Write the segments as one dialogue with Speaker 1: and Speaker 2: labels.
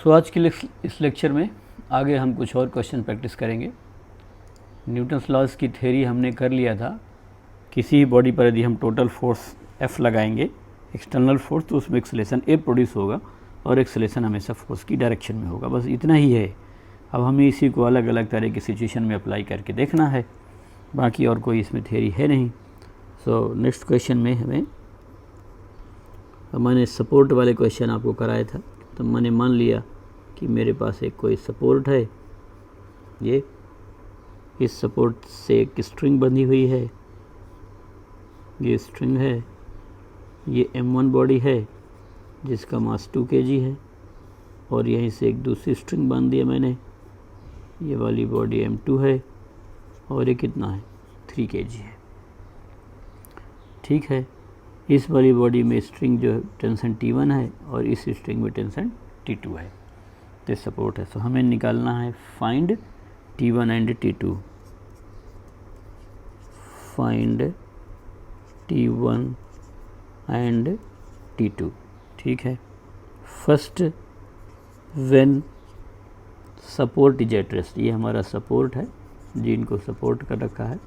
Speaker 1: आज के इस लेक्चर में आगे हम कुछ और क्वेश्चन प्रैक्टिस करेंगे। न्यूटन्स लॉज की थ्योरी हमने कर लिया था। किसी भी बॉडी पर यदि हम टोटल फोर्स F लगाएंगे एक्सटर्नल फोर्स, तो उसमें एक्सेलेरेशन A प्रोड्यूस होगा और एक्सेलेरेशन हमेशा फोर्स की डायरेक्शन में होगा। बस इतना ही है। अब हमें इसी को अलग अलग तरह की सिचुएशन में अप्लाई करके देखना है, बाकी और कोई इसमें थ्योरी है नहीं। सो नेक्स्ट क्वेश्चन में मैंने सपोर्ट वाले क्वेश्चन आपको कराया था। तो मैंने मान लिया कि मेरे पास एक कोई सपोर्ट है, ये इस सपोर्ट से एक स्ट्रिंग बंधी हुई है, ये स्ट्रिंग है, ये M1 बॉडी है जिसका मास 2 kg है, और यहीं से एक दूसरी स्ट्रिंग बांध दिया मैंने, ये वाली बॉडी M2 है और ये कितना है 3 kg है। ठीक है, इस वाली बॉडी में स्ट्रिंग जो टेंशन T1 है और इस स्ट्रिंग में टेंशन T2 है, तो सपोर्ट है। सो हमें निकालना है find T1 and T2, find T1 and T2। ठीक है, first when support is at rest, ये हमारा सपोर्ट है जिनको सपोर्ट कर रखा है।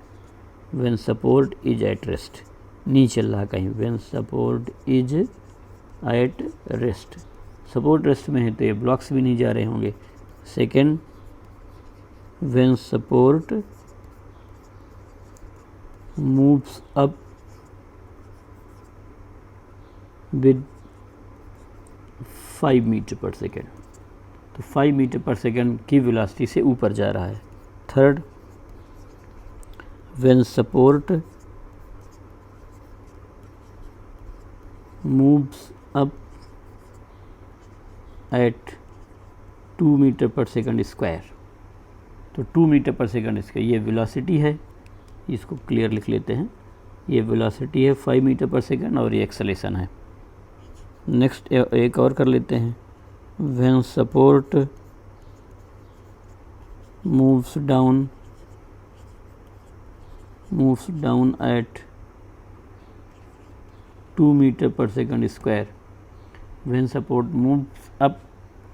Speaker 1: When support is at rest, नहीं चल रहा कहीं, when support is at rest, support rest में है तो ये ब्लॉक्स भी नहीं जा रहे होंगे। Second, when support moves up with 5 metre पर सेकेंड, तो 5 मीटर पर सेकेंड की वेलोसिटी से ऊपर जा रहा है। Third, when support moves up at 2 metre पर सेकेंड स्क्वायर, तो 2 मीटर पर सेकेंड स्क्वायर ये वेलोसिटी है, इसको क्लियर लिख लेते हैं, ये वेलोसिटी है 5 मीटर पर सेकेंड और ये एक्सेलेरेशन है। नेक्स्ट एक और कर लेते हैं, when support moves down at 2 metre पर second square, when support moves up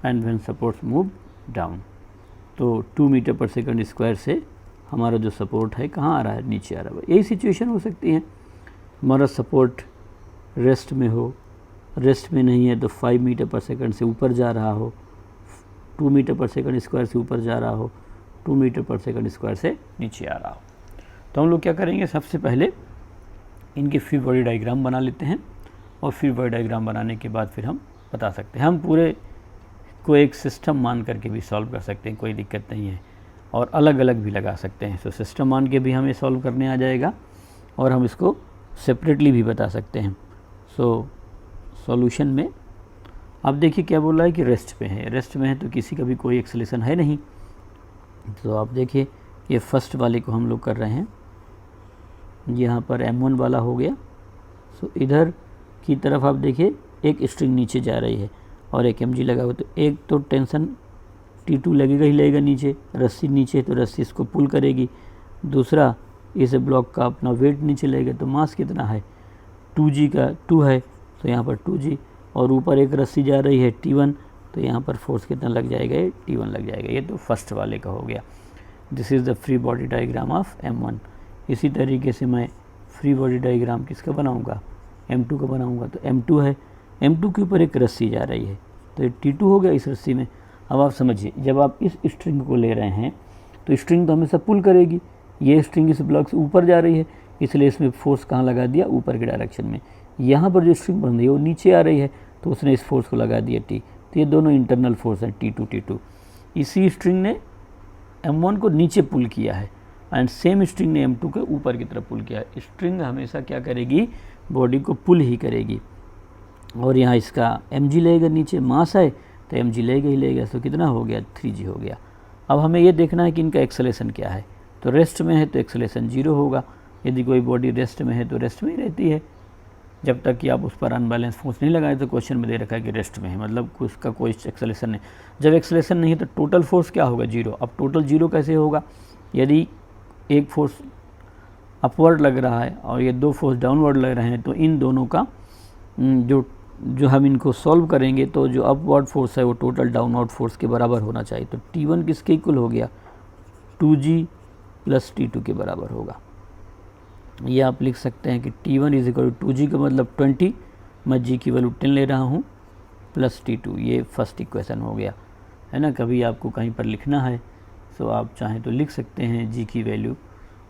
Speaker 1: and when support move down. तो 2 मीटर पर सेकेंड स्क्वायर से हमारा जो सपोर्ट है कहाँ आ रहा है, नीचे आ रहा है। यही सिचुएशन हो सकती है, हमारा सपोर्ट रेस्ट में हो, रेस्ट में नहीं है तो 5 मीटर पर सेकंड से ऊपर जा रहा हो, 2 मीटर पर सेकंड स्क्वायर से ऊपर जा रहा हो, 2 मीटर पर सेकंड स्क्वायर से नीचे आ रहा हो। तो हम लोग क्या करेंगे, सबसे पहले इनके फ्री बॉडी डायग्राम बना लेते हैं, और फ्री बॉडी डायग्राम बनाने के बाद फिर हम बता सकते हैं। हम पूरे को एक सिस्टम मान करके भी सॉल्व कर सकते हैं, कोई दिक्कत नहीं है, और अलग अलग भी लगा सकते हैं। तो सिस्टम मान के भी हमें सॉल्व करने आ जाएगा, और हम इसको सेपरेटली भी बता सकते हैं। सॉल्यूशन में अब देखिए क्या बोल रहा है कि रेस्ट में है, रेस्ट में है तो किसी का भी कोई एक्सेलेरेशन है नहीं। तो आप देखिए ये फर्स्ट वाले को हम लोग कर रहे हैं, यहाँ पर M1 वाला हो गया। सो इधर की तरफ आप देखिए एक स्ट्रिंग नीचे जा रही है और एक mg लगा हुआ, तो एक तो टेंशन T2 लगेगा ही लगेगा नीचे, रस्सी नीचे तो रस्सी इसको पुल करेगी। दूसरा, इस ब्लॉक का अपना वेट नीचे लगेगा, तो मास कितना है 2g का 2 है, तो यहाँ पर 2g, और ऊपर एक रस्सी जा रही है T1, तो यहाँ पर फोर्स कितना लग जाएगा, ये T1 लग जाएगा। ये तो फर्स्ट वाले का हो गया। This is the free body diagram of M1। इसी तरीके से मैं फ्री बॉडी डायग्राम किसका बनाऊँगा, M2 का बनाऊँगा। तो M2 है, M2 के ऊपर एक रस्सी जा रही है, तो ये T2 हो गया इस रस्सी में। अब आप समझिए, जब आप इस स्ट्रिंग को ले रहे हैं तो स्ट्रिंग तो हमेशा पुल करेगी, ये स्ट्रिंग इस ब्लॉक से ऊपर जा रही है, इसलिए इसमें फोर्स कहाँ लगा दिया, ऊपर के डायरेक्शन में। यहाँ पर जो स्ट्रिंग बन रही है वो नीचे आ रही है, तो उसने इस फोर्स को लगा दिया T। तो ये दोनों इंटरनल फोर्स हैं T2। इसी स्ट्रिंग ने M1 को नीचे पुल किया है, एंड सेम स्ट्रिंग ने M2 को ऊपर की तरफ पुल किया है। स्ट्रिंग हमेशा क्या करेगी, बॉडी को पुल ही करेगी। और यहाँ इसका mg लगेगा, नीचे मास है तो mg लेगा ही लेगा। तो कितना हो गया, 3g हो गया। अब हमें ये देखना है कि इनका एक्सेलेरेशन क्या है। तो रेस्ट में है तो एक्सेलेरेशन 0 होगा, यदि कोई बॉडी रेस्ट में है तो रेस्ट में ही रहती है, जब तक कि आप उस पर अनबैलेंस फोर्स नहीं लगाए। तो क्वेश्चन में दे रखा है कि रेस्ट में है, मतलब उसका कोई एक्सेलेरेशन नहीं। जब एक्सेलेरेशन नहीं है तो टोटल फोर्स क्या होगा, 0। अब टोटल 0 कैसे होगा, यदि एक फोर्स अपवर्ड लग रहा है और ये दो फोर्स डाउनवर्ड लग रहे हैं, तो इन दोनों का जो जो हम इनको सॉल्व करेंगे तो जो अपवर्ड फोर्स है वो टोटल डाउनवर्ड फोर्स के बराबर होना चाहिए। तो T1 किसके इक्वल हो गया, 2G प्लस T2 के बराबर होगा। ये आप लिख सकते हैं कि T1 is equal to 2G का मतलब 20, मैं G की वैल्यू 10 ले रहा हूँ, प्लस T2। ये फर्स्ट इक्वेशन हो गया, है ना। कभी आपको कहीं पर लिखना है तो आप चाहें तो लिख सकते हैं G की वैल्यू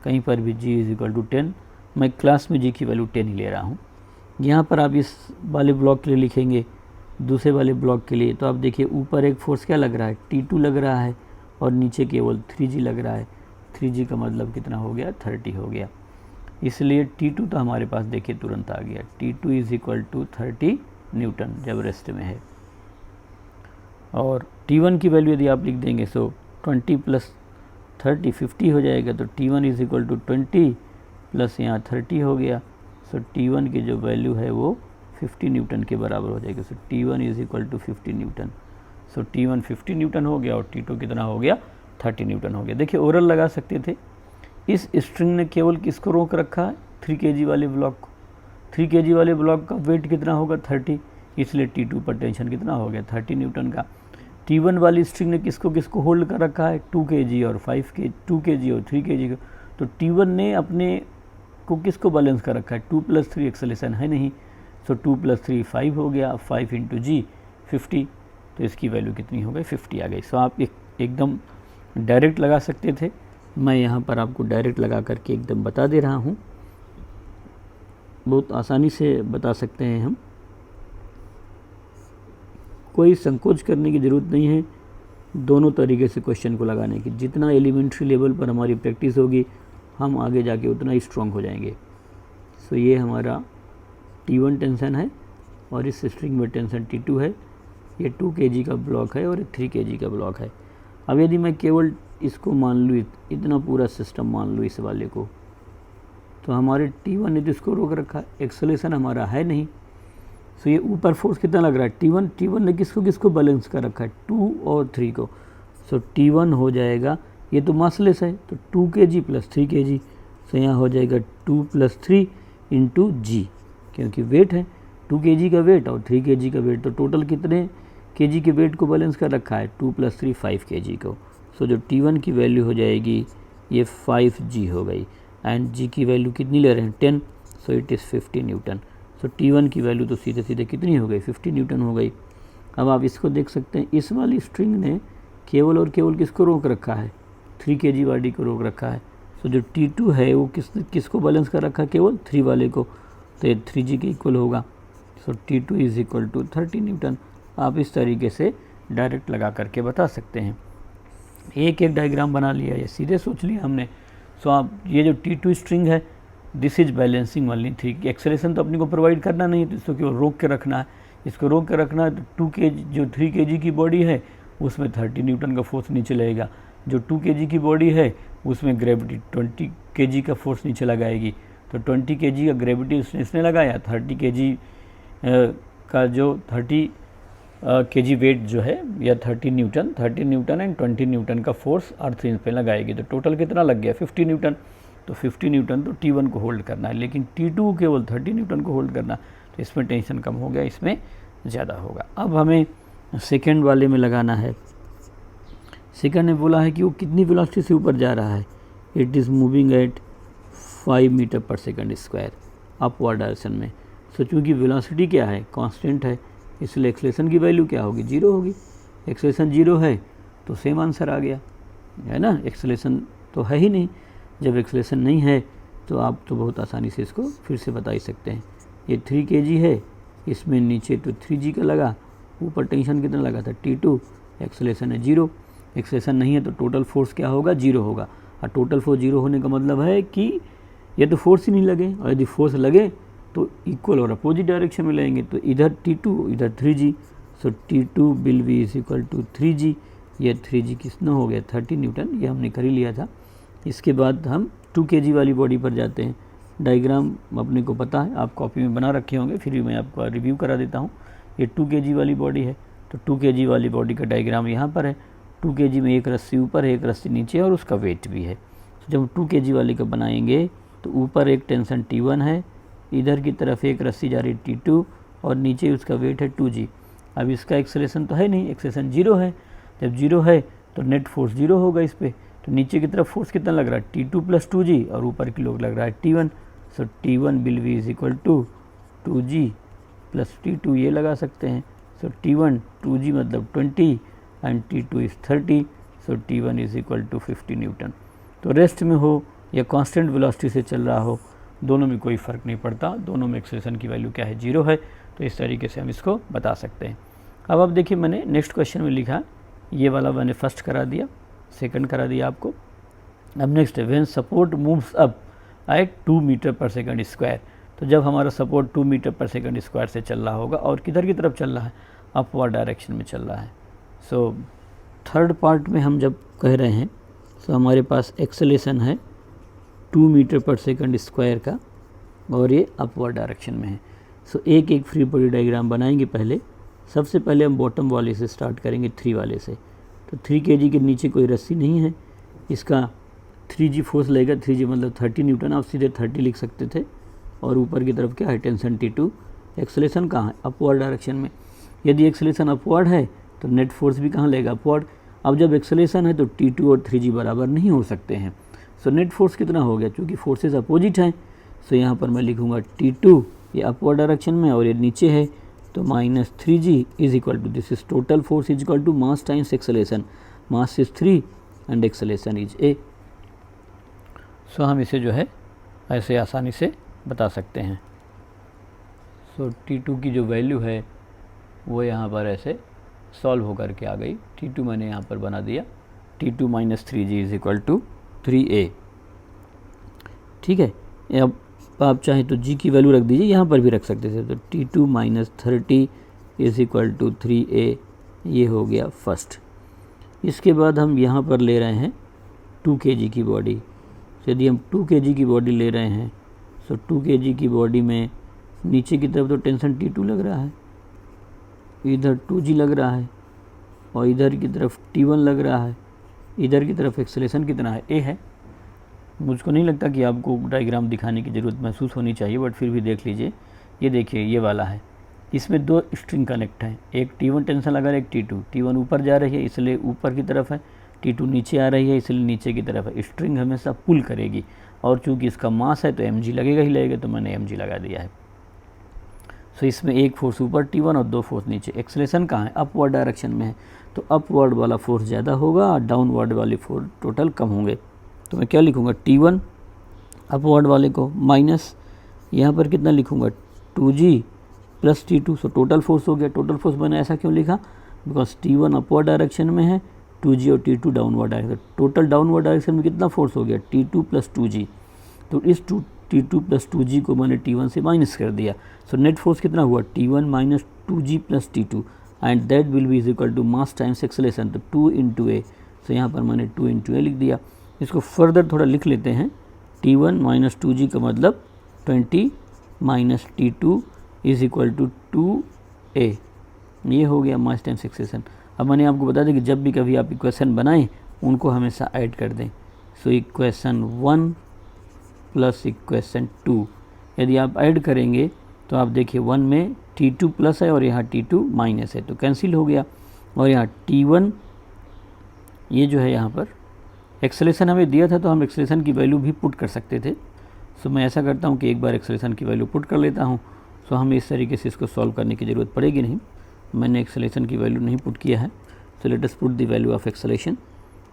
Speaker 1: कहीं पर भी, G इज इक्वल टू 10। मैं क्लास में G की वैल्यू 10 ही ले रहा हूँ। यहाँ पर आप इस वाले ब्लॉक के लिए लिखेंगे, दूसरे वाले ब्लॉक के लिए, तो आप देखिए ऊपर एक फोर्स क्या लग रहा है, T2 लग रहा है, और नीचे केवल 3G लग रहा है। 3G का मतलब कितना हो गया, 30 हो गया। इसलिए T2 तो हमारे पास देखिए तुरंत आ गया, T2 is equal to 30 newton जब रेस्ट में है। और T1 की वैल्यू यदि आप लिख देंगे सो 20 प्लस 30 50 हो जाएगा। तो T1 is equal to 20 plus यहाँ 30 हो गया। सो T1 की जो वैल्यू है वो 50 न्यूटन के बराबर हो जाएगी। So T1 is equal to 50 newton. So T1 50 newton हो गया और T2 कितना हो गया, 30 न्यूटन हो गया। देखिए ओरल लगा सकते थे। इस स्ट्रिंग ने केवल किसको रोक रखा है, 3 kg वाले ब्लॉक को। 3 kg वाले ब्लॉक का वेट कितना होगा, 30, इसलिए T2 पर टेंशन कितना हो गया, 30 न्यूटन का। T1 वाली स्ट्रिंग ने किसको किसको होल्ड कर रखा है, 2 kg और 2 kg और 3 kg को। तो T1 ने अपने को किसको बैलेंस कर रखा है, 2 + 3 एक्सेलेरेशन है नहीं। सो 2 + 3 5 हो गया, 5 × G 50, तो इसकी वैल्यू कितनी हो गई, 50 आ गई। सो आप एकदम डायरेक्ट लगा सकते थे, मैं यहाँ पर आपको डायरेक्ट लगा करके एकदम बता दे रहा हूँ। बहुत आसानी से बता सकते हैं हम, कोई संकोच करने की ज़रूरत नहीं है दोनों तरीके से क्वेश्चन को लगाने की। जितना एलिमेंट्री लेवल पर हमारी प्रैक्टिस होगी हम आगे जाके उतना ही स्ट्रॉन्ग हो जाएंगे। सो ये हमारा T1 टेंशन है और इस स्ट्रिंग में टेंशन T2 है। ये 2 kg का ब्लॉक है और ये 3 kg का ब्लॉक है। अब यदि मैं केवल इसको मान लूँ, इतना पूरा सिस्टम मान लूँ इस वाले को, तो हमारे T1 ने तो इसको रोक रखा है, एक्सेलेरेशन हमारा है नहीं। सो ये ऊपर फोर्स कितना लग रहा है, T1 ने किसको किसको बैलेंस कर रखा है, 2 और 3 को। सो T1 हो जाएगा, ये तो मासलेस है, तो 2 kg प्लस 3 kg। सो यहाँ हो जाएगा 2 + 3 × G, क्योंकि वेट है 2 kg का वेट और 3 kg का वेट, तो टोटल कितने kg के वेट को बैलेंस कर रखा है, 2 + 3 5 kg को। सो जो T1 की वैल्यू हो जाएगी ये 5G हो गई, एंड G की वैल्यू कितनी ले रहे हैं, 10। So it is 50 newton. So T1 की वैल्यू तो सीधे सीधे कितनी हो गई, 50 न्यूटन हो गई। अब आप इसको देख सकते हैं, इस वाली स्ट्रिंग ने केवल और केवल किसको रोक रखा है, 3 kg वाली को रोक रखा है। सो जो T2 है वो किसको बैलेंस कर रखा है, केवल 3 वाले को, तो ये 3G के इक्वल होगा। So T2 is equal to 30 newton. आप इस तरीके से डायरेक्ट लगा करके बता सकते हैं। एक एक डायग्राम बना लिया, ये सीधे सोच लिया हमने। सो आप ये जो T2 स्ट्रिंग है, दिस इज बैलेंसिंग वाली 3 एक्सेलेरेशन तो अपने को प्रोवाइड करना नहीं है, तो इसको केवल रोक के रखना है। इसको रोक के रखना है तो 2 kg जो 3 kg की बॉडी है उसमें 30 न्यूटन का फोर्स नीचे लगेगा। जो 2 kg की बॉडी है उसमें ग्रेविटी 20 kg का फोर्स नीचे लगाएगी। तो 20 kg का ग्रेविटी इसने लगाया, 30 kg का जो 30 kg वेट जो है, या 30 न्यूटन एंड 20 न्यूटन का फोर्स अर्थ इन पे लगाएगी। तो टोटल कितना लग गया, 50 न्यूटन। तो 50 न्यूटन तो T1 को होल्ड करना है, लेकिन T2 केवल 30 न्यूटन को होल्ड करना, तो इसमें टेंशन कम हो गया, इसमें ज़्यादा होगा। अब हमें सेकेंड वाले में लगाना है। सेकेंड ने बोला है कि वो कितनी वेलोसिटी से ऊपर जा रहा है, इट इज़ मूविंग एट 5 मीटर/सेकंड² अपवर्ड डायरेक्शन में। सो चूँकि वेलोसिटी क्या है, कांस्टेंट है, इसलिए एक्सेलेरेशन की वैल्यू क्या होगी, 0 होगी। एक्सेलेरेशन 0 है तो सेम आंसर आ गया, है ना। एक्सेलेरेशन तो है ही नहीं, जब एक्सेलेरेशन नहीं है तो आप तो बहुत आसानी से इसको फिर से बता ही सकते हैं। ये 3 kg है, इसमें नीचे तो 3G का लगा, ऊपर टेंशन कितना लगा था, T2, एक्सेलेरेशन है 0। एक्सेलेरेशन नहीं है तो टोटल फोर्स क्या होगा, 0 होगा। और टोटल फोर्स 0 होने का मतलब है कि ये तो फोर्स ही नहीं लगे, और यदि फोर्स लगे तो इक्वल और अपोजिट डायरेक्शन में लगेंगे, तो इधर T2 इधर 3G। So T2 will be equal to 3G। ये 3G कितना हो गया, 30 न्यूटन, ये हमने कर ही लिया था। इसके बाद हम 2 kg वाली बॉडी पर जाते हैं। डायग्राम अपने को पता है, आप कॉपी में बना रखे होंगे, फिर भी मैं आपको रिव्यू करा देता हूँ। ये 2 kg वाली बॉडी है, तो 2 kg वाली बॉडी का डायग्राम यहाँ पर है। 2 kg में एक रस्सी ऊपर है, एक रस्सी नीचे है, और उसका वेट भी है। तो जब 2 kg वाली का बनाएंगे तो ऊपर एक टेंशन T1 है, इधर की तरफ एक रस्सी जा रही T2 और नीचे उसका वेट है 2g। अब इसका एक्सेलरेशन तो है नहीं, एक्सेलरेशन 0 है। जब 0 है तो नेट फोर्स 0 होगा इस पर। तो नीचे की तरफ फोर्स कितना लग रहा है, T2 + 2g, और ऊपर की लोग लग रहा है T1। So T1 will be is equal to 2g + T2, ये लगा सकते हैं। सो T1 2g मतलब 20 and T2 is 30। So T1 is equal to 50 newton. तो रेस्ट में हो या कांस्टेंट वेलोसिटी से चल रहा हो, दोनों में कोई फ़र्क नहीं पड़ता, दोनों में एक्सेलरेशन की वैल्यू क्या है, 0 है। तो इस तरीके से हम इसको बता सकते हैं। अब आप देखिए, मैंने नेक्स्ट क्वेश्चन में लिखा, ये वाला मैंने फर्स्ट करा दिया, सेकंड करा दिया आपको। अब नेक्स्ट है, when support moves up at 2 metre पर सेकंड स्क्वायर। तो जब हमारा सपोर्ट 2 मीटर पर सेकंड स्क्वायर से चल रहा होगा और किधर की तरफ चल रहा है, अपवर्ड डायरेक्शन में चल रहा है। सो थर्ड पार्ट में हम जब कह रहे हैं, सो हमारे पास एक्सेलरेशन है 2 मीटर पर सेकंड स्क्वायर का और ये अपवर्ड डायरेक्शन में है। सो एक एक फ्री बॉडी डायग्राम बनाएंगे। पहले सबसे पहले हम बॉटम वाले से स्टार्ट करेंगे, 3 वाले से। तो 3 kg के नीचे कोई रस्सी नहीं है, इसका 3g फोर्स लगेगा। 3g मतलब 30 न्यूटन, आप सीधे 30 लिख सकते थे। और ऊपर की तरफ क्या है, टेंशन T2। एक्सेलरेशन कहाँ है, अपवर्ड डायरेक्शन में। यदि एक्सेलरेशन अपवर्ड है तो नेट फोर्स भी कहाँ लगेगा, अपवर्ड। अब जब एक्सेलरेशन है तो T2 और 3g बराबर नहीं हो सकते हैं। सो नेट फोर्स कितना हो गया, चूँकि फोर्सेज अपोजिट हैं। सो यहाँ पर मैं लिखूँगा T2, ये अपवर्ड डायरेक्शन में और ये नीचे है, तो -3g is equal to, this is total force is equal to mass times acceleration. Mass is 3 and acceleration is a। So हम इसे जो है ऐसे आसानी से बता सकते हैं। सो T2 की जो वैल्यू है वो यहाँ पर ऐसे सॉल्व होकर के आ गई। T2 मैंने यहाँ पर बना दिया, T2 - 3g is equal to 3a। ठीक है, अब आप चाहें तो g की वैल्यू रख दीजिए, यहाँ पर भी रख सकते थे। तो T2 - 30 is equal to 3a, ये हो गया फर्स्ट। इसके बाद हम यहाँ पर ले रहे हैं 2 kg की बॉडी। यदि हम 2 kg की बॉडी ले रहे हैं, सो 2 kg की बॉडी में नीचे की तरफ तो टेंशन T2 लग रहा है, इधर 2g लग रहा है, और इधर की तरफ T1 लग रहा है। इधर की तरफ एक्सेलरेशन कितना है, a है। मुझको नहीं लगता कि आपको डायग्राम दिखाने की ज़रूरत महसूस होनी चाहिए, बट फिर भी देख लीजिए। ये देखिए, ये वाला है, इसमें 2 स्ट्रिंग कनेक्ट हैं, एक T1 टेंशन लगा है, एक T2। T1 ऊपर जा रही है इसलिए ऊपर की तरफ है, T2 नीचे आ रही है इसलिए नीचे की तरफ है। स्ट्रिंग हमेशा पुल करेगी, और चूंकि इसका मास है तो mg लगेगा ही लगेगा, तो मैंने mg लगा दिया है। सो इसमें एक फोर्स ऊपर T1 और 2 फोर्स नीचे। एक्सेलरेशन कहाँ है, अपवर्ड डायरेक्शन में है, तो अपवर्ड वाला फोर्स ज़्यादा होगा और डाउनवर्ड वाले फोर्स टोटल कम होंगे। तो मैं क्या लिखूँगा, T1 अपवर्ड वाले को माइनस यहाँ पर कितना लिखूँगा, 2g + T2। So total force हो गया। टोटल फोर्स मैंने ऐसा क्यों लिखा, बिकॉज T1 अपवर्ड डायरेक्शन में है, 2g और T2 downward direction. Total downward direction में कितना फोर्स हो गया, T2 + 2g। तो इस T2 + 2g को मैंने T1 से माइनस कर दिया। सो नेट फोर्स कितना हुआ, T1 - 2g + T2, and that will be is equal to mass times acceleration, तो 2 × a। सो यहाँ पर मैंने 2 × a लिख दिया। इसको फर्दर थोड़ा लिख लेते हैं, T1 - 2g का मतलब 20 - T2 is equal to 2a। ये हो गया मास टाइम्स एक्सेलरेशन। अब मैंने आपको बता दें कि जब भी कभी आप इक्वेशन बनाएं, उनको हमेशा ऐड कर दें। सो इक्वेशन 1 + इक्वेशन 2 यदि आप ऐड करेंगे तो आप देखिए 1 में T2 प्लस है और यहाँ T2 माइनस है, तो कैंसिल हो गया। और यहाँ T1 ये जो है, यहाँ पर एक्सेलरेशन हमें दिया था तो हम एक्सेलरेशन की वैल्यू भी पुट कर सकते थे। सो मैं ऐसा करता हूँ कि एक बार एक्सेलरेशन की वैल्यू पुट कर लेता हूँ। सो हमें इस तरीके से इसको सॉल्व करने की ज़रूरत पड़ेगी नहीं। मैंने एक्सेलरेशन की वैल्यू नहीं पुट किया है। So let us put the value of acceleration.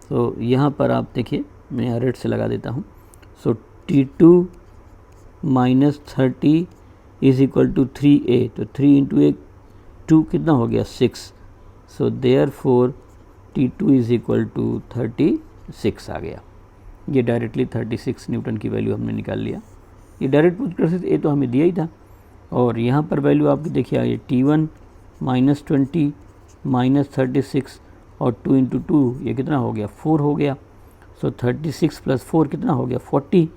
Speaker 1: तो यहाँ पर आप देखिए, मैं यहाँ रेड से लगा देता हूँ। सो T2 - 30 is equal to 3a, तो 3 × a 2 कितना हो गया, 6। So therefore T2 is equal to 36 आ गया। ये डायरेक्टली 36 न्यूटन की वैल्यू हमने निकाल लिया। ये डायरेक्ट पूछ कर सकते, ये तो हमें दिया ही था। और यहाँ पर वैल्यू आपकी देखिए, ये T1 - 20 - 36 और 2 × 2 ये कितना हो गया, 4 हो गया। सो 36 + 4 कितना हो गया, 40।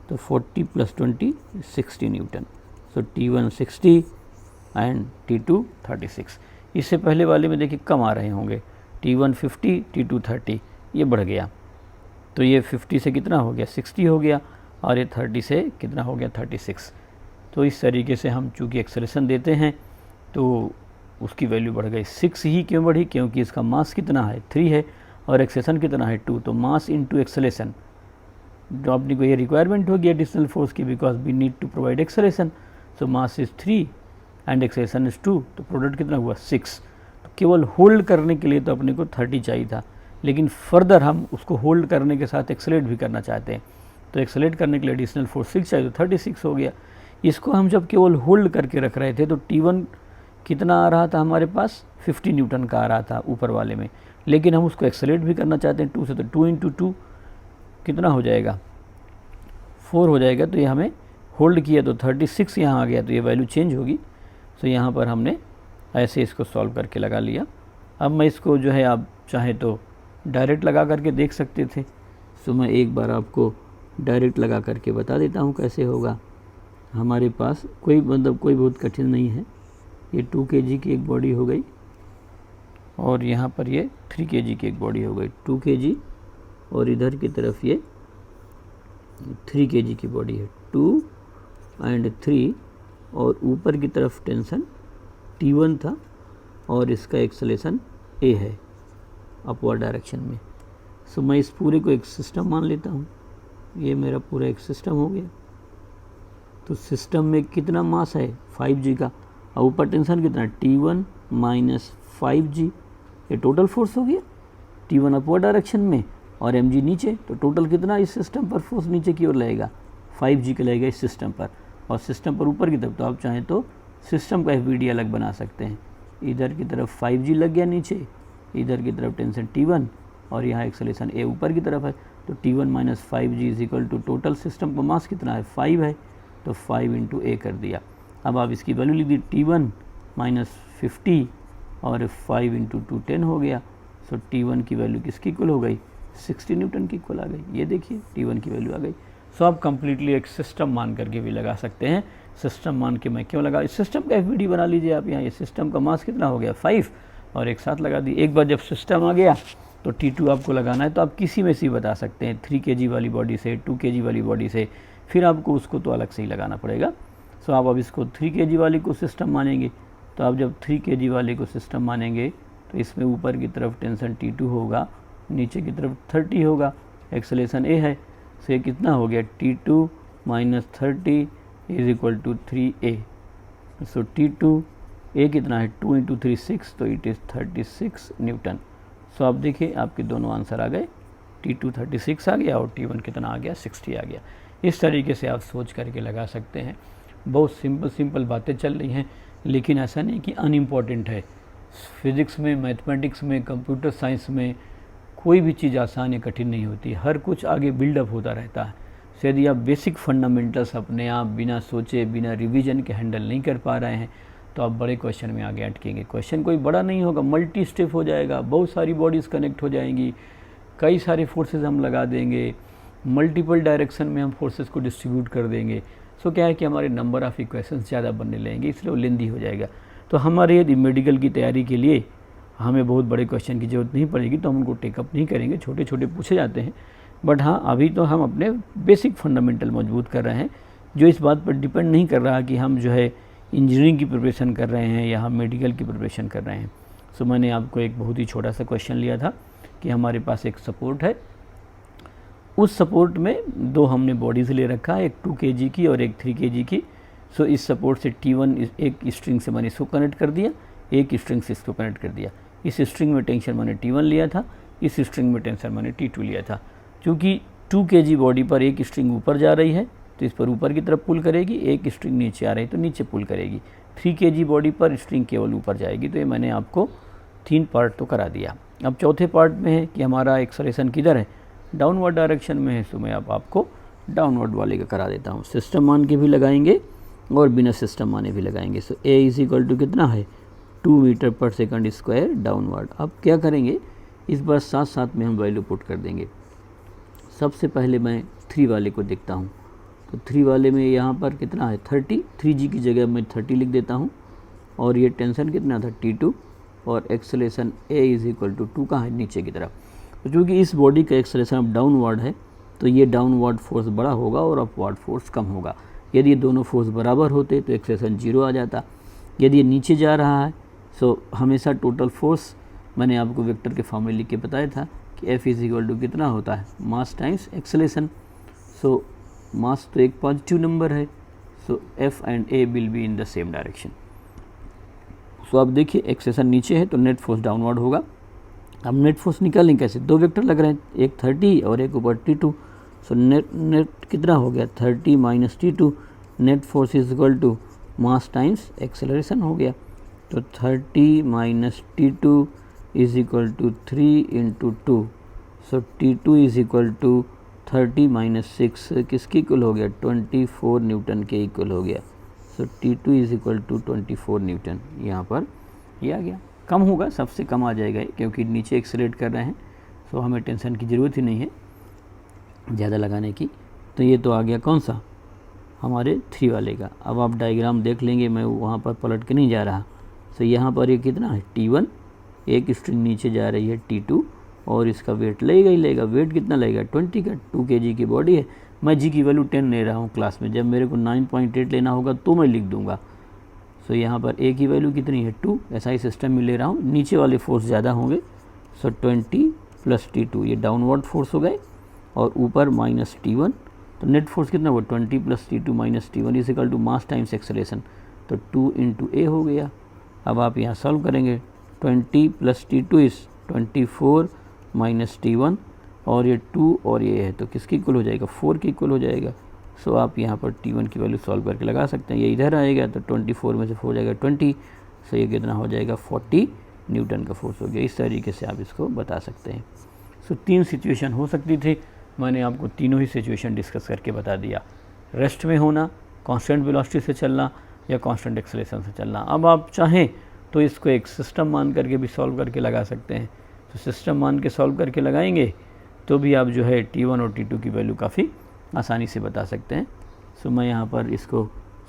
Speaker 1: तो 40 + 20 60 Newton. So T1 60 and T2 36। इससे पहले वाले में देखिए कम आ रहे होंगे, T1 50 T2 30, ये बढ़ गया। तो ये 50 से कितना हो गया, 60 हो गया, और ये 30 से कितना हो गया, 36। तो इस तरीके से हम चूँकि एक्सेलरेशन देते हैं तो उसकी वैल्यू बढ़ गई 6 ही क्यों बढ़ी, क्योंकि इसका मास कितना है 3 है और एक्सेलेरेशन कितना है 2, तो मास इनटू एक्सेलेरेशन, जो अपनी को ये रिक्वायरमेंट होगी एडिशनल फोर्स की, because we need to provide acceleration, so mass is 3 and acceleration is 2, तो प्रोडक्ट कितना हुआ 6। तो केवल होल्ड करने के लिए तो अपने को 30 चाहिए था, लेकिन फर्दर हम उसको होल्ड करने के साथ एक्सेलेरेट भी करना चाहते हैं, तो एक्सेलेरेट करने के लिए एडिशनल फोर्स 6 चाहिए, तो 36 हो गया। इसको हम जब केवल होल्ड करके रख रहे थे तो T1 कितना आ रहा था हमारे पास 50 न्यूटन का आ रहा था ऊपर वाले में, लेकिन हम उसको एक्सेलेरेट भी करना चाहते हैं 2 से, तो 2 इंटू 2 कितना हो जाएगा 4 हो जाएगा, तो ये हमें होल्ड किया तो 36 यहाँ आ गया, तो ये वैल्यू चेंज होगी। सो यहाँ पर हमने ऐसे इसको सॉल्व करके लगा लिया। अब मैं इसको जो है आप चाहे तो डायरेक्ट लगा करके देख सकते थे, सो मैं एक बार आपको डायरेक्ट लगा करके बता देता हूँ कैसे होगा। हमारे पास कोई बहुत कठिन नहीं है, ये 2 kg की एक बॉडी हो गई और यहाँ पर ये 3 kg की एक बॉडी हो गई, 2 kg और इधर की तरफ ये 3 kg की बॉडी है, 2 एंड 3, और ऊपर की तरफ टेंशन T1 था और इसका एक्सेलेरेशन A है अपवर्ड डायरेक्शन में। सो मैं इस पूरे को एक सिस्टम मान लेता हूँ, ये मेरा पूरा एक सिस्टम हो गया। तो सिस्टम में कितना मास है 5G का, और ऊपर टेंशन कितना T1 माइनस 5G, ये टोटल फोर्स हो गया। T1 अपवर्ड डायरेक्शन में और mg नीचे, तो टोटल कितना इस सिस्टम पर फोर्स नीचे की ओर लगेगा 5G का लगेगा इस सिस्टम पर, और सिस्टम पर ऊपर की तरफ, तो आप चाहें तो सिस्टम का FBD अलग बना सकते हैं। इधर की तरफ 5G लग गया नीचे, इधर की तरफ टेंशन T1 और यहाँ एक्सेलेरेशन A ऊपर की तरफ है, तो T1 minus 5G is equal to total system का मास कितना है 5 है, तो 5 इंटू A कर दिया। अब आप इसकी वैल्यू लिख दी T1 माइनस 50 और 5 इंटू 2 10 हो गया। सो T1 की वैल्यू किसकी इक्वल हो गई 60 न्यूटन की इक्वल आ गई। ये देखिए T1 की वैल्यू आ गई। सो आप कंप्लीटली एक सिस्टम मान करके भी लगा सकते हैं। सिस्टम मान के मैं क्यों लगा, इस सिस्टम का FBD बना लीजिए आप। यहाँ ये सिस्टम का मास कितना हो गया 5 और एक साथ लगा दी। एक बार जब सिस्टम आ गया तो T2 आपको लगाना है, तो आप किसी में से बता सकते हैं, 3 kg वाली बॉडी से, 2 kg वाली बॉडी से, फिर आपको उसको तो अलग से ही लगाना पड़ेगा। सो आप अब इसको 3 kg वाली को सिस्टम मानेंगे, तो आप जब 3 kg वाले को सिस्टम मानेंगे तो इसमें ऊपर की तरफ टेंशन T2 होगा, नीचे की तरफ 30 होगा, एक्सेलेरेशन A है। सो ये कितना हो गया T2 minus 30 is equal to 3A। So T2 A कितना है 2 इंटू 3 6, तो इट इज़ 36 न्यूटन। सो आप देखिए आपके दोनों आंसर आ गए, T2 36 आ गया और T1 कितना आ गया 60 आ गया। इस तरीके से आप सोच करके लगा सकते हैं। बहुत सिंपल बातें चल रही हैं, लेकिन ऐसा नहीं कि अनइम्पॉर्टेंट है। फिज़िक्स में, मैथमेटिक्स में, कंप्यूटर साइंस में कोई भी चीज़ आसान या कठिन नहीं होती, हर कुछ आगे बिल्डअप होता रहता है। तो यदि आप बेसिक फंडामेंटल्स अपने आप बिना सोचे, बिना रिवीजन के हैंडल नहीं कर पा रहे हैं, तो आप बड़े क्वेश्चन में आगे अटकेंगे। क्वेश्चन कोई बड़ा नहीं होगा, मल्टी स्टेप हो जाएगा, बहुत सारी बॉडीज़ कनेक्ट हो जाएंगी, कई सारे फोर्सेस हम लगा देंगे, मल्टीपल डायरेक्शन में हम फोर्सेस को डिस्ट्रीब्यूट कर देंगे। सो क्या है कि हमारे नंबर ऑफ़ इक्वेशंस ज़्यादा बनने लगेंगे, इसलिए वो लेंदी हो जाएगा। तो हमारे यदि मेडिकल की तैयारी के लिए हमें बहुत बड़े क्वेश्चन की ज़रूरत नहीं पड़ेगी, तो हम उनको टेकअप नहीं करेंगे, छोटे छोटे पूछे जाते हैं। बट हाँ, अभी तो हम अपने बेसिक फंडामेंटल मजबूत कर रहे हैं, जो इस बात पर डिपेंड नहीं कर रहा कि हम जो है इंजीनियरिंग की प्रिपरेशन कर रहे हैं या हम मेडिकल की प्रिपरेशन कर रहे हैं। सो मैंने आपको एक बहुत ही छोटा सा क्वेश्चन लिया था कि हमारे पास एक सपोर्ट है, उस सपोर्ट में दो हमने बॉडीज़ ले रखा है, एक 2 kg की और एक 3 kg की। सो इस सपोर्ट से T1 एक स्ट्रिंग से मैंने इसको कनेक्ट कर दिया, एक स्ट्रिंग से इसको कनेक्ट कर दिया। इस स्ट्रिंग में टेंशन मैंने T1 लिया था, इस स्ट्रिंग में टेंशन मैंने T2 लिया था। क्योंकि 2 kg बॉडी पर एक स्ट्रिंग ऊपर जा रही है तो इस पर ऊपर की तरफ पुल करेगी, एक स्ट्रिंग नीचे आ रही है तो नीचे पुल करेगी। 3 kg बॉडी पर स्ट्रिंग केवल ऊपर जाएगी। तो ये मैंने आपको 3 पार्ट तो करा दिया। अब चौथे पार्ट में है कि हमारा एक्सेलरेशन किधर है, डाउनवर्ड डायरेक्शन में है। तो मैं अब आपको डाउनवर्ड वाले का करा देता हूँ। सिस्टम मान के भी लगाएंगे और बिना सिस्टम माने भी लगाएंगे। सो A इज इक्वल टू कितना है 2 मीटर पर सेकंड स्क्वायर डाउनवर्ड। अब क्या करेंगे, इस बार साथ साथ में हम वैल्यू पुट कर देंगे। सबसे पहले मैं 3 वाले को देखता हूँ, तो 3 वाले में यहाँ पर कितना है 30, 3G की जगह मैं 30 लिख देता हूँ। और ये टेंशन कितना था T2 और acceleration A is equal to 2 का है नीचे की तरफ। तो चूँकि इस बॉडी का एक्सेलरेशन अब डाउनवर्ड है तो ये डाउनवर्ड फोर्स बड़ा होगा और अपवर्ड फोर्स कम होगा। यदि ये दोनों फोर्स बराबर होते तो एक्सेलरेशन 0 आ जाता। यदि ये नीचे जा रहा है सो हमेशा टोटल फोर्स मैंने आपको वेक्टर के फॉर्म में लिख के बताया था कि F = कितना होता है, मास टाइम्स एक्सेलरेशन। सो मास तो एक पॉजिटिव नंबर है, so F and A will be in the same direction. So अब देखिए एक्सेलरेशन नीचे है तो नेट फोर्स डाउनवर्ड होगा। अब नेट फोर्स निकालें कैसे, दो वेक्टर लग रहे हैं, एक 30 और एक ऊपर T2। सो नेट कितना हो गया 30 - T2, नेट फोर्स = मास टाइम्स एक्सेलरेशन हो गया। तो 30 - T2 = 3 × 2। सो T2 = 30 - 6 किसके इक्वल हो गया, 24 न्यूटन के इक्वल हो गया। सो T2 = 24 न्यूटन। यहाँ पर ये आ गया, कम होगा, सबसे कम आ जाएगा क्योंकि नीचे एक्सेलरेट कर रहे हैं। सो हमें टेंशन की ज़रूरत ही नहीं है ज़्यादा लगाने की। तो ये तो आ गया कौन सा, हमारे 3 वाले का। अब आप डायग्राम देख लेंगे, मैं वहाँ पर पलट के नहीं जा रहा। सो यहाँ पर ये कितना है T1, एक स्ट्रिंग नीचे जा रही है T2 और इसका वेट लेगा ही लेगा। वेट कितना लेगा 20 का, 2 kg की बॉडी है। मैं जी की वैल्यू 10 ले रहा हूँ क्लास में, जब मेरे को 9.8 लेना होगा तो मैं लिख दूंगा। सो यहाँ पर A की वैल्यू कितनी है 2, ऐसा ही सिस्टम में ले रहा हूँ। नीचे वाले फोर्स ज़्यादा होंगे, सो 20 + T2 ये डाउनवर्ड फोर्स हो गए और ऊपर -T1। तो नेट फोर्स कितना हुआ 20 + T2 - T1 = मास टाइम्स एक्सेलरेशन। तो 2 × A हो गया। अब आप यहाँ सॉल्व करेंगे, 20 + T2 = 24 - T1 और ये 2 और ये है तो किसकी इक्वल हो जाएगा, 4 के इक्वल हो जाएगा। सो आप यहाँ पर T1 की वैल्यू सॉल्व करके लगा सकते हैं। ये इधर आएगा तो 24 में से 4 हो जाएगा 20। सो ये कितना हो जाएगा 40 न्यूटन का फोर्स हो गया। इस तरीके से आप इसको बता सकते हैं। सो 3 सिचुएशन हो सकती थी, मैंने आपको तीनों ही सिचुएशन डिस्कस करके बता दिया। रेस्ट में होना, कांस्टेंट वेलोसिटी से चलना या कांस्टेंट एक्सेलरेशन से चलना। अब आप चाहें तो इसको एक सिस्टम मान करके भी सॉल्व करके लगा सकते हैं। तो सिस्टम मान के सॉल्व करके लगाएंगे तो भी आप जो है T1 और T2 की वैल्यू काफ़ी आसानी से बता सकते हैं। सो मैं यहाँ पर इसको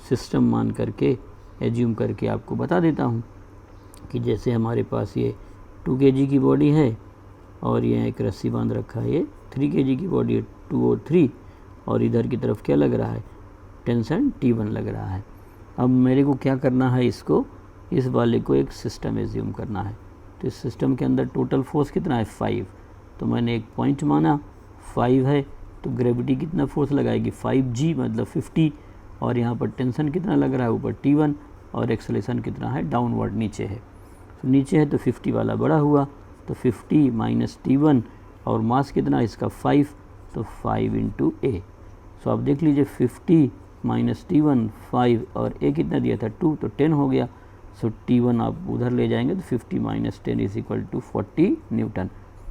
Speaker 1: सिस्टम मान करके एज्यूम करके आपको बता देता हूँ कि जैसे हमारे पास ये 2 kg की बॉडी है और ये एक रस्सी बांध रखा है, ये 3 kg की बॉडी है, 2 और 3, और इधर की तरफ क्या लग रहा है, टेंशन T1 लग रहा है। अब मेरे को क्या करना है, इसको इस वाले को एक सिस्टम एज्यूम करना है। तो इस सिस्टम के अंदर टोटल फोर्स कितना है 5। तो मैंने एक पॉइंट माना 5 है, तो ग्रेविटी कितना फोर्स लगाएगी 5G मतलब 50, और यहाँ पर टेंशन कितना लग रहा है ऊपर T1 और एक्सेलरेशन कितना है डाउनवर्ड नीचे है। तो नीचे है तो 50 वाला बड़ा हुआ, तो 50 - T1 और मास कितना इसका 5, तो 5 × A। सो आप देख लीजिए 50 - T1 5 और A कितना दिया था 2, तो 10 हो गया। सो T1 आप उधर ले जाएंगे तो 50 - 10 = 40 न्यूटन।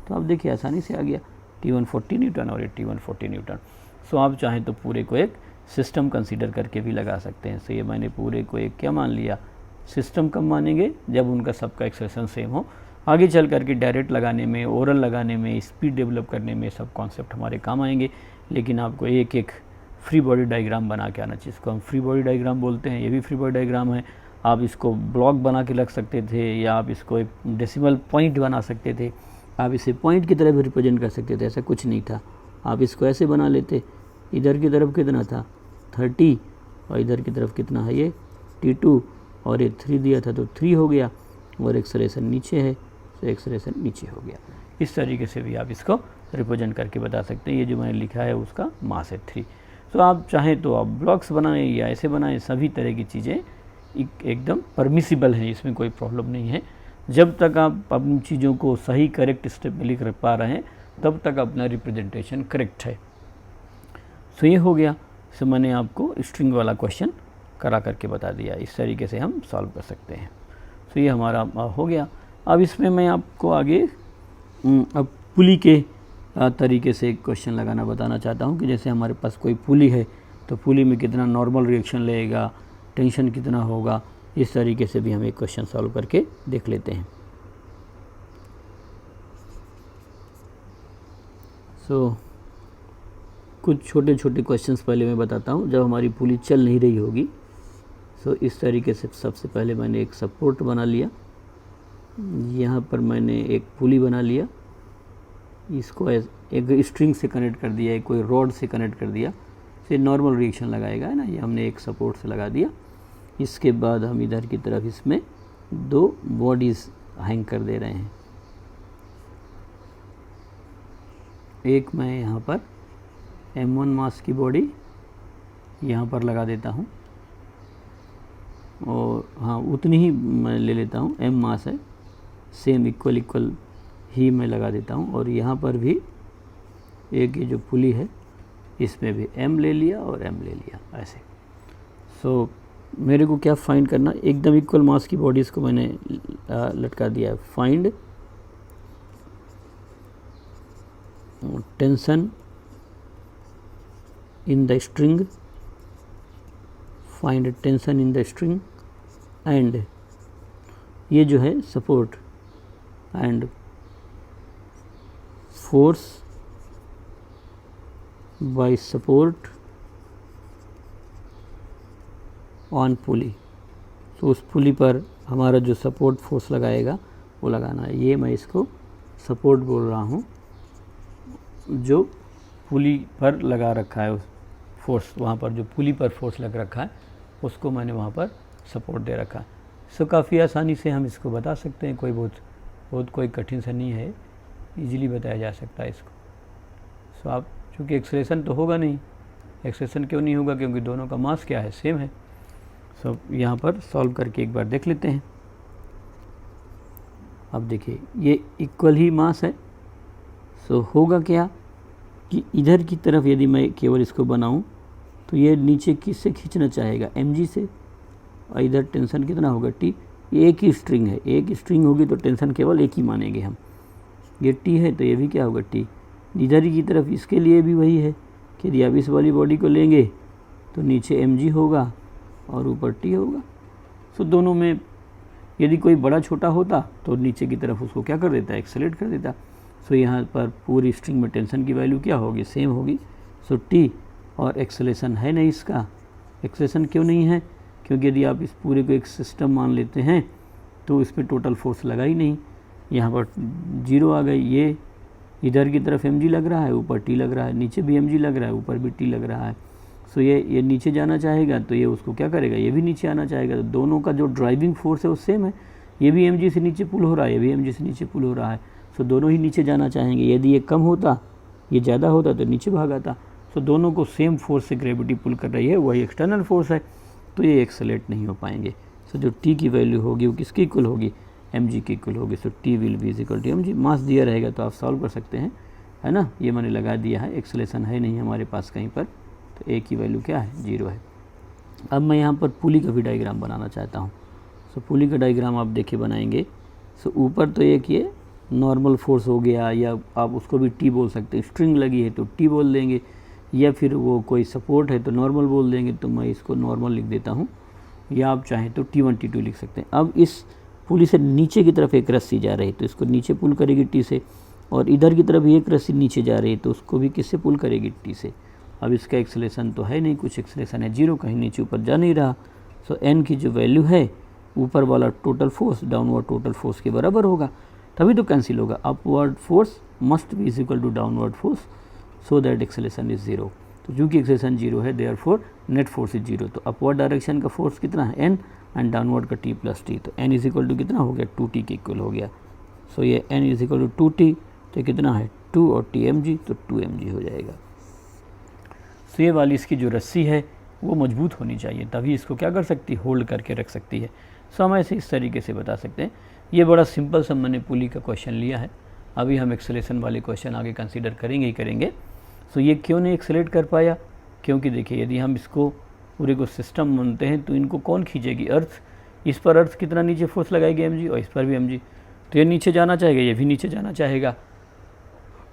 Speaker 1: तो आप देखिए आसानी से आ गया, T1 40 न्यूटन और ये T1 40 न्यूटन। सो आप चाहें तो पूरे को एक सिस्टम कंसीडर करके भी लगा सकते हैं। सो ये मैंने पूरे को एक क्या मान लिया, सिस्टम कब मानेंगे, जब उनका सबका एक्सेलरेशन सेम हो। आगे चल करके डायरेक्ट लगाने में, ओरल लगाने में, स्पीड डेवलप करने में सब कॉन्सेप्ट हमारे काम आएंगे। लेकिन आपको एक एक फ्री बॉडी डायग्राम बना के आना चाहिए। इसको हम फ्री बॉडी डायग्राम बोलते हैं, ये भी फ्री बॉडी डायग्राम है। आप इसको ब्लॉक बना के रख सकते थे, या आप इसको एक डेसिमल पॉइंट बना सकते थे, आप इसे पॉइंट की तरह भी रिप्रेजेंट कर सकते थे, ऐसा कुछ नहीं था। आप इसको ऐसे बना लेते, इधर की तरफ कितना था 30 और इधर की तरफ कितना है ये T2 और ये 3 दिया था तो 3 हो गया, और एक्सेलरेशन नीचे है तो एक्सेलरेशन नीचे हो गया। इस तरीके से भी आप इसको रिप्रेजेंट करके बता सकते हैं। ये जो मैंने लिखा है उसका मास है 3। तो आप चाहें तो आप ब्लॉक्स बनाएं या ऐसे बनाएं, सभी तरह की चीज़ें एकदम परमिसिबल हैं, इसमें कोई प्रॉब्लम नहीं है। जब तक आप अपनी चीज़ों को सही करेक्ट स्टेप में लिख पा रहे हैं तब तक अपना रिप्रेजेंटेशन करेक्ट है। सो ये हो गया। सो मैंने आपको स्ट्रिंग वाला क्वेश्चन करा करके बता दिया, इस तरीके से हम सॉल्व कर सकते हैं। सो ये हमारा हो गया। अब इसमें मैं आपको आगे अब पुली के तरीके से एक क्वेश्चन लगाना बताना चाहता हूँ कि जैसे हमारे पास कोई पुली है तो पुली में कितना नॉर्मल रिएक्शन लेगा, टेंशन कितना होगा, इस तरीके से भी हम एक क्वेश्चन सॉल्व करके देख लेते हैं। सो कुछ छोटे छोटे क्वेश्चंस पहले मैं बताता हूँ। जब हमारी पुली चल नहीं रही होगी सो इस तरीके से सबसे पहले मैंने एक सपोर्ट बना लिया, यहाँ पर मैंने एक पुली बना लिया, इसको एक स्ट्रिंग से कनेक्ट कर दिया, कोई रॉड से कनेक्ट कर दिया, तो नॉर्मल रिएक्शन लगाएगा, है ना। ये हमने एक सपोर्ट से लगा दिया। इसके बाद हम इधर की तरफ इसमें 2 बॉडीज़ हैंग कर दे रहे हैं। एक मैं यहाँ पर m1 मास की बॉडी यहाँ पर लगा देता हूँ, और हाँ उतनी ही मैं ले लेता हूँ, m मास है, सेम इक्वल ही मैं लगा देता हूँ। और यहाँ पर भी एक ये जो पुली है इसमें भी m ले लिया और m ले लिया ऐसे। सो मेरे को क्या फाइंड करना, एकदम इक्वल मास की बॉडीज़ को मैंने लटका दिया है। Find tension in the string, find tension in the string and ये जो है support and force by support on pulley. तो उस पुली पर हमारा जो सपोर्ट फोर्स लगाएगा वो लगाना है। ये मैं इसको सपोर्ट बोल रहा हूँ, जो पुली पर लगा रखा है उस फोर्स, वहाँ पर जो पुली पर फोर्स लग रखा है उसको मैंने वहाँ पर सपोर्ट दे रखा है। सो काफ़ी आसानी से हम इसको बता सकते हैं, कोई बहुत कोई कठिन सा नहीं है, इजीली बताया जा सकता है इसको। सो आप चूँकि एक्सेलरेशन तो होगा नहीं, एक्सेलरेशन क्यों नहीं होगा, क्योंकि दोनों का मास क्या है, सेम है। सो यहाँ पर सॉल्व करके एक बार देख लेते हैं। अब देखिए ये इक्वल ही मास है। सो होगा क्या कि इधर की तरफ यदि मैं केवल इसको बनाऊं तो ये नीचे किससे खींचना चाहेगा, mg से, और इधर टेंशन कितना होगा, t। ये एक ही स्ट्रिंग है, एक स्ट्रिंग होगी तो टेंशन केवल एक ही मानेंगे हम। ये t है तो ये भी क्या होगा, t। इधर की तरफ इसके लिए भी वही है कि यदि आप इस वाली बॉडी को लेंगे तो नीचे mg होगा और ऊपर t होगा। सो दोनों में यदि कोई बड़ा छोटा होता तो नीचे की तरफ उसको क्या कर देता, एक्सेलरेट कर देता। सो यहाँ पर पूरी स्ट्रिंग में टेंशन की वैल्यू क्या होगी, सेम होगी। सो t, और एक्सेलरेशन है नहीं इसका। एक्सेलरेशन क्यों नहीं है, क्योंकि यदि आप इस पूरे को एक सिस्टम मान लेते हैं तो इसमें टोटल फोर्स लगा ही नहीं, यहाँ पर 0 आ गई। ये इधर की तरफ mg लग रहा है, ऊपर t लग रहा है, नीचे भी mg लग रहा है, ऊपर भी t लग रहा है। सो ये नीचे जाना चाहेगा तो ये उसको क्या करेगा, ये भी नीचे आना चाहेगा। तो दोनों का जो ड्राइविंग फोर्स है वो सेम है, ये भी mg से नीचे पुल हो रहा है, ये भी mg से नीचे पुल हो रहा है। सो दोनों ही नीचे जाना चाहेंगे। यदि ये कम होता, ये ज़्यादा होता तो नीचे भाग आता। सो दोनों को सेम फोर्स से ग्रेविटी पुल कर रही है, वही एक्सटर्नल फोर्स है, तो ये एक्सेलरेट नहीं हो पाएंगे। सो जो t की वैल्यू होगी वो किसकी इक्वल होगी, mg की इक्वल होगी। So t will be equal to mg। Mass दिया रहेगा तो आप सॉल्व कर सकते हैं, है ना। ये मैंने लगा दिया है, एक्सेलरेशन है नहीं हमारे पास कहीं पर, तो a की वैल्यू क्या है, 0 है। अब मैं यहाँ पर पुली का भी डायग्राम बनाना चाहता हूँ। सो पुली का डायग्राम आप देखिए बनाएंगे। सो ऊपर तो एक ये नॉर्मल फोर्स हो गया, या आप उसको भी टी बोल सकते हैं। स्ट्रिंग लगी है तो टी बोल देंगे, या फिर वो कोई सपोर्ट है तो नॉर्मल बोल देंगे। तो मैं इसको नॉर्मल लिख देता हूँ, या आप चाहें तो T1 T2 लिख सकते हैं। अब इस पुली से नीचे की तरफ एक रस्सी जा रही है तो इसको नीचे पुल करेगी टी से, और इधर की तरफ एक रस्सी नीचे जा रही है तो उसको भी किससे पुल करेगी, टी से। अब इसका एक्सेलरेशन तो है नहीं, कुछ एक्सेलरेशन है 0, कहीं नीचे ऊपर जा नहीं रहा। सो n की जो वैल्यू है, ऊपर वाला total force downward total force के बराबर होगा, तभी तो कैंसिल होगा। Upward force must be is equal to downward force, so that acceleration is 0। तो चूँकि एक्सेलरेशन 0 है, देयरफॉर नेट फोर्स इज 0। तो अपवर्ड डायरेक्शन का फोर्स कितना है, n, एंड डाउनवर्ड का t प्लस t। तो n इज इक्वल टू कितना हो गया, 2t के इक्वल हो गया। सो ये n is equal to 2t, तो कितना है 2 और t mg, तो 2 mg हो जाएगा। सो ये वाली इसकी जो रस्सी है वो मजबूत होनी चाहिए, तभी इसको क्या कर सकती है, होल्ड करके रख सकती है। सो हम ऐसे इस तरीके से बता सकते हैं। ये बड़ा सिंपल सा मैंने पुली का क्वेश्चन लिया है। अभी हम एक्सेलरेशन वाले क्वेश्चन आगे कंसीडर करेंगे ही करेंगे। सो ये क्यों नहीं एक्सेलरेट कर पाया, क्योंकि देखिए यदि हम इसको पूरे को सिस्टम मानते हैं तो इनको कौन खींचेगी, अर्थ। इस पर अर्थ कितना नीचे फोर्स लगाएगी, mg, और इस पर भी mg। तो ये नीचे जाना चाहेगा, ये भी नीचे जाना चाहेगा।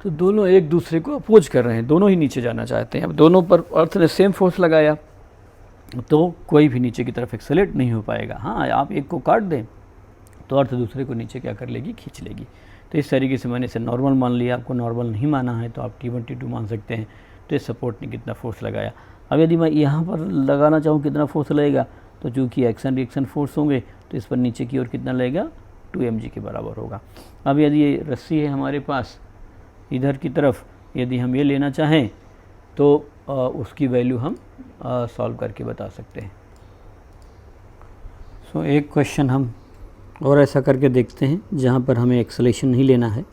Speaker 1: तो दोनों एक दूसरे को अपोज कर रहे हैं, दोनों ही नीचे जाना चाहते हैं। अब दोनों पर अर्थ ने सेम फोर्स लगाया तो कोई भी नीचे की तरफ एक्सेलरेट नहीं हो पाएगा। हाँ, आप एक को काट दें तो अर्थ दूसरे को नीचे क्या कर लेगी, खींच लेगी। तो इस तरीके से मैंने इसे नॉर्मल मान लिया। आपको नॉर्मल नहीं माना है तो आप T1 T2 मान सकते हैं। तो इस सपोर्ट ने कितना फोर्स लगाया। अब यदि मैं यहाँ पर लगाना चाहूँ कितना फोर्स लगेगा, तो चूँकि एक्शन रिएक्शन फोर्स होंगे तो इस पर नीचे की ओर कितना लगेगा, 2 mg के बराबर होगा। अब यदि ये रस्सी है हमारे पास, इधर की तरफ यदि हम ये लेना चाहें तो उसकी वैल्यू हम सॉल्व करके बता सकते हैं। सो एक क्वेश्चन हम और ऐसा करके देखते हैं जहाँ पर हमें एक्सेलेरेशन नहीं लेना है,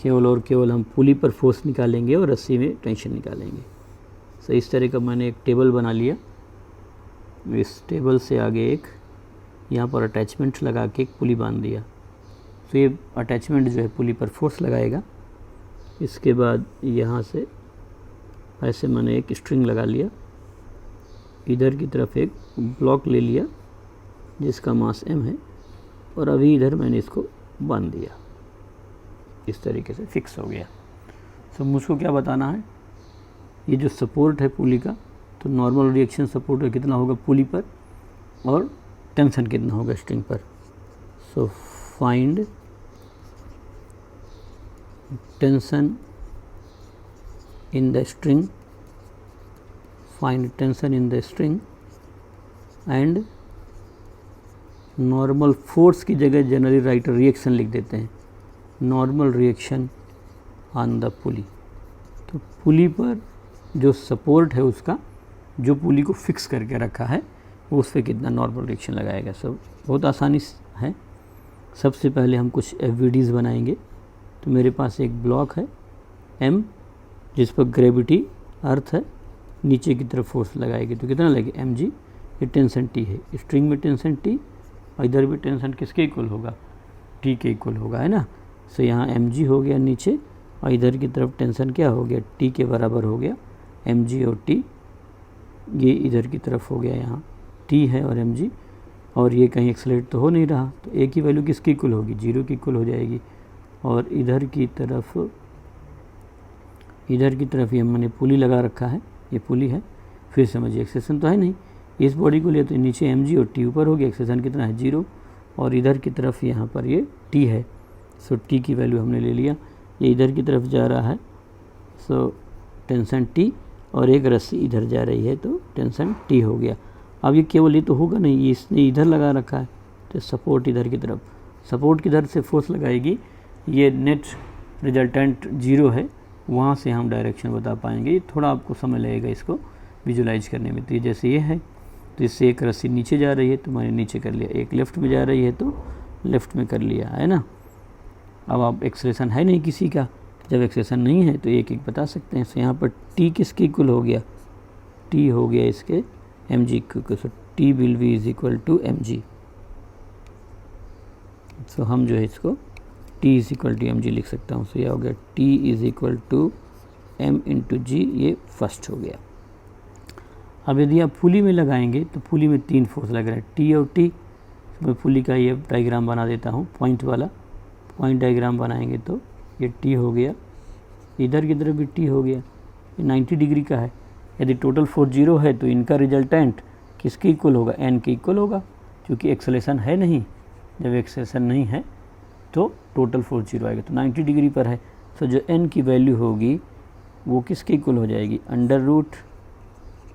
Speaker 1: केवल और केवल हम पुली पर फोर्स निकालेंगे और रस्सी में टेंशन निकालेंगे। सो इस तरह का मैंने एक टेबल बना लिया। इस टेबल से आगे एक यहाँ पर अटैचमेंट लगा के एक पुली बांध दिया। तो ये अटैचमेंट जो है पुली पर फोर्स लगाएगा। इसके बाद यहाँ से ऐसे मैंने एक स्ट्रिंग लगा लिया, इधर की तरफ एक ब्लॉक ले लिया जिसका मास m है, और अभी इधर मैंने इसको बांध दिया। इस तरीके से फिक्स हो गया। सो मुझको क्या बताना है, ये जो सपोर्ट है पुली का, तो नॉर्मल रिएक्शन सपोर्ट कितना होगा पुली पर और टेंशन कितना होगा स्ट्रिंग पर। So find tension in the string, find tension in the string and normal force की जगह जनरली राइटर रिएक्शन लिख देते हैं, नॉर्मल रिएक्शन ऑन द पुली। तो पुली पर जो सपोर्ट है उसका, जो पुली को फिक्स करके रखा है, वो उस पर कितना नॉर्मल रिएक्शन लगाएगा। सब बहुत आसानी है। सबसे पहले हम कुछ एफवीडीज़ बनाएंगे। तो मेरे पास एक ब्लॉक है m, जिस पर ग्रेविटी अर्थ है, नीचे की तरफ फोर्स लगाएगी तो कितना लगे mg। ये टेंशन t है, स्ट्रिंग में टेंशन t, और इधर भी टेंशन किसके इक्वल होगा, t के इक्वल होगा, है ना। सो यहाँ mg हो गया नीचे, और इधर की तरफ टेंशन क्या हो गया, t के बराबर हो गया mg और t। ये इधर की तरफ हो गया, यहाँ t है और mg, और ये कहीं एक्सेलरेट तो हो नहीं रहा, तो a की वैल्यू किसकी इक्वल होगी, 0 की इक्वल हो जाएगी। और इधर की तरफ ये मैंने पुली लगा रखा है, ये पुली है। फिर समझिए एक्सेलेरेशन तो है नहीं, इस बॉडी को लिए तो नीचे mg और t ऊपर हो गया, एक्सेलेरेशन कितना है 0, और इधर की तरफ यहाँ पर ये t है। सो t की वैल्यू हमने ले लिया, ये इधर की तरफ जा रहा है, सो टेंशन t, और एक रस्सी इधर जा रही है तो टेंशन t हो गया। अब ये केवल ये तो होगा नहीं, ये इसने इधर लगा रखा है, तो सपोर्ट इधर की तरफ, सपोर्ट किधर से फोर्स लगाएगी, ये नेट रिजल्टेंट 0 है, वहाँ से हम डायरेक्शन बता पाएंगे। ये थोड़ा आपको समय लगेगा इसको विजुलाइज करने में। तो ये जैसे ये है, तो इससे एक रस्सी नीचे जा रही है तो मैंने नीचे कर लिया, एक लेफ़्ट में जा रही है तो लेफ़्ट में कर लिया, है ना। अब आप एक्सेलेरेशन है नहीं किसी का, जब एक्सेलेरेशन नहीं है तो एक एक बता सकते हैं। सो यहाँ पर t किसके इक्वल हो गया, t हो गया इसके mg equal, so t will be is equal to mg। So हम जो है इसको t is equal to mg लिख सकता हूँ। सो यह हो गया t is equal to m into g, ये फर्स्ट हो गया। अब यदि आप पुली में लगाएंगे तो पुली में 3 फोर्स लग रहा है, t और t। मैं पुली का ये डायग्राम बना देता हूँ, पॉइंट वाला पॉइंट डायग्राम बनाएंगे तो ये t हो गया, इधर की तरफ भी t हो गया, ये 90 डिग्री का है। यदि टोटल फोर्स 0 है तो इनका रिजल्टेंट किसके इक्वल होगा, n के इक्वल होगा, क्योंकि एक्सेलेरेशन है नहीं। जब एक्सेलेरेशन नहीं है तो टोटल फोर्स 0 आएगा, तो 90 डिग्री पर है। तो जो n की वैल्यू होगी वो किसके इक्वल हो जाएगी, under root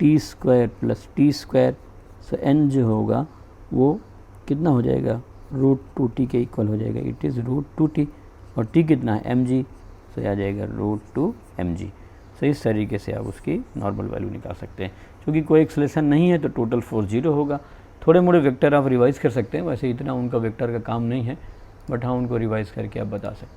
Speaker 1: t square plus t square. So n जो होगा वो कितना हो जाएगा, √2t के इक्वल हो जाएगा, इट इज़ √2t, और t कितना है mg, सो आ जाएगा √2mg। सो इस तरीके से आप उसकी नॉर्मल वैल्यू निकाल सकते हैं। क्योंकि कोई एक्सेलेरेशन नहीं है तो टोटल फोर्स 0 होगा। थोड़े मोड़े वेक्टर आप रिवाइज़ कर सकते हैं, वैसे इतना उनका वेक्टर का काम नहीं है, बट हाँ उनको रिवाइज़ करके आप बता सकते हैं।